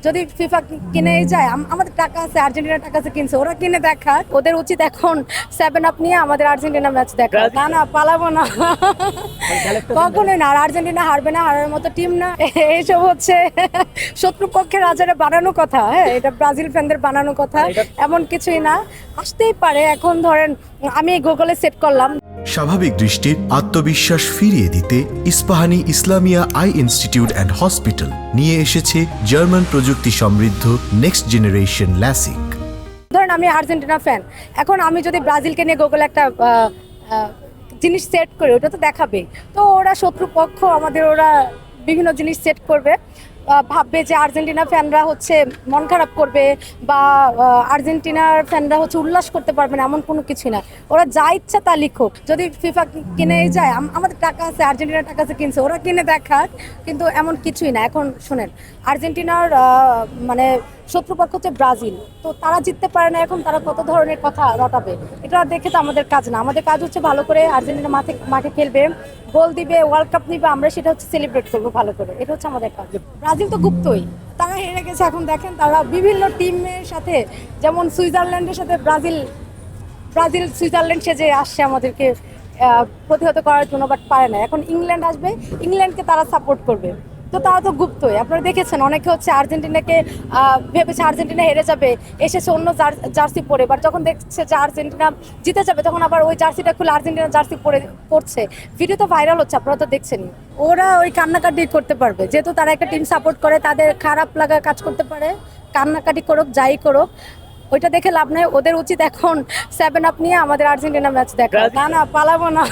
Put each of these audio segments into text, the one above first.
যদি ফিফা কিনে যায়, আমাদের টাকা আছে, আর্জেন্টিনার টাকা আছে, কিনছে, ওরা কিনে দেখা। ওদের উচিত এখন 7 আপ নিয়ে আমাদের আর্জেন্টিনা ম্যাচ দেখা। না না, পালাবো না, কখনোই না। আর আর্জেন্টিনা হারবে না, হারার মতো টিম না। এইসব হচ্ছে শত্রুপক্ষের রাজারে বানানো কথা। হ্যাঁ, এটা ব্রাজিল ফ্যানদের বানানো কথা, এমন কিছুই না। আসতেই পারে। এখন ধরেন আমি গুগলে সেট করলাম। স্বাভাবিক দৃষ্টির আত্মবিশ্বাস ফিরিয়ে দিতে Ispahani Islamia eye institute and hospital নিয়ে এসেছে জার্মান প্রযুক্তি সমৃদ্ধ নেক্সট জেনারেশন ল্যাসিক। ধরেন আমি আর্জেন্টিনা ফ্যান, এখন আমি যদি ব্রাজিলকে নিয়ে গুগলে একটা জিনিস সেট করি, ওটা তো দেখাবে। তো ওরা শত্রুপক্ষ আমাদের, ওরা বিভিন্ন জিনিস সেট করবে, ভাববে যে আর্জেন্টিনা ফ্যানরা হচ্ছে মন খারাপ করবে, বা আর্জেন্টিনার ফ্যানরা হচ্ছে উল্লাস করতে পারবে না, এমন কোনো কিছু না। ওরা যা ইচ্ছা তা লিখুক, যদি ফিফা কিনে যায়, আমাদের টাকা আছে, আর্জেন্টিনার টাকা আছে, কিনছে, ওরা কিনে দেখাক, কিন্তু এমন কিছুই না। এখন শোনেন, আর্জেন্টিনার মানে শত্রুপক্ষ হচ্ছে ব্রাজিল, তো তারা জিততে পারে না, এখন তারা কত ধরনের কথা রটাবে, এটা দেখে তো আমাদের কাজ না। আমাদের কাজ হচ্ছে ভালো করে আর্জেন্টিনা মাঠে খেলবে, গোল দিবে, ওয়ার্ল্ড কাপ নিবে, আমরা সেটা হচ্ছে সেলিব্রেট করবো ভালো করে, এটা হচ্ছে আমাদের কাজ। ব্রাজিল তো গুপ্তই, তারা হেরে গেছে। এখন দেখেন তারা বিভিন্ন টিমের সাথে, যেমন সুইজারল্যান্ডের সাথে ব্রাজিল সুইজারল্যান্ড সেজে আসছে আমাদেরকে প্রতিহত করার জন্য, বাট পারে না। এখন ইংল্যান্ড আসবে, ইংল্যান্ডকে তারা সাপোর্ট করবে, তো তারা তো গুপ্তই। আপনারা দেখেছেন অনেকে হচ্ছে আর্জেন্টিনাকে ভেবেছে আর্জেন্টিনা হেরে যাবে, এসেছে অন্য জার্সি পরে, বাট যখন দেখছে যে আর্জেন্টিনা জিতে যাবে, তখন আবার ওই জার্সিটা খুলে আর্জেন্টিনা জার্সি পরছে। ভিডিও তো ভাইরাল হচ্ছে, আপনারা তো দেখছেনই। ওরা ওই কান্নাকাটি করতে পারবে, যেহেতু তারা একটা টিম সাপোর্ট করে, তাদের খারাপ লাগা কাজ করতে পারে, কান্নাকাটি করুক, যাই করুক, ওইটা দেখে লাভ নাই। ওদের উচিত এখন 7 আপ নিয়ে আমাদের আর্জেন্টিনা ম্যাচ দেখা। না না, পালাবো না,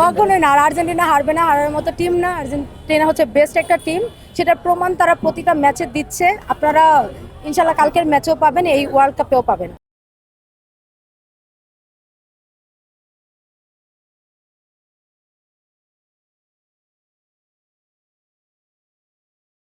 কখনোই না। আর আর্জেন্টিনা হারবে না, হারার মতো টিম না। আর্জেন্টিনা হচ্ছে বেস্ট একটা টিম, সেটার প্রমাণ তারা প্রতিটা ম্যাচে দিচ্ছে। আপনারা ইনশাল্লাহ কালকের ম্যাচেও পাবেন, এই ওয়ার্ল্ড কাপেও পাবেন।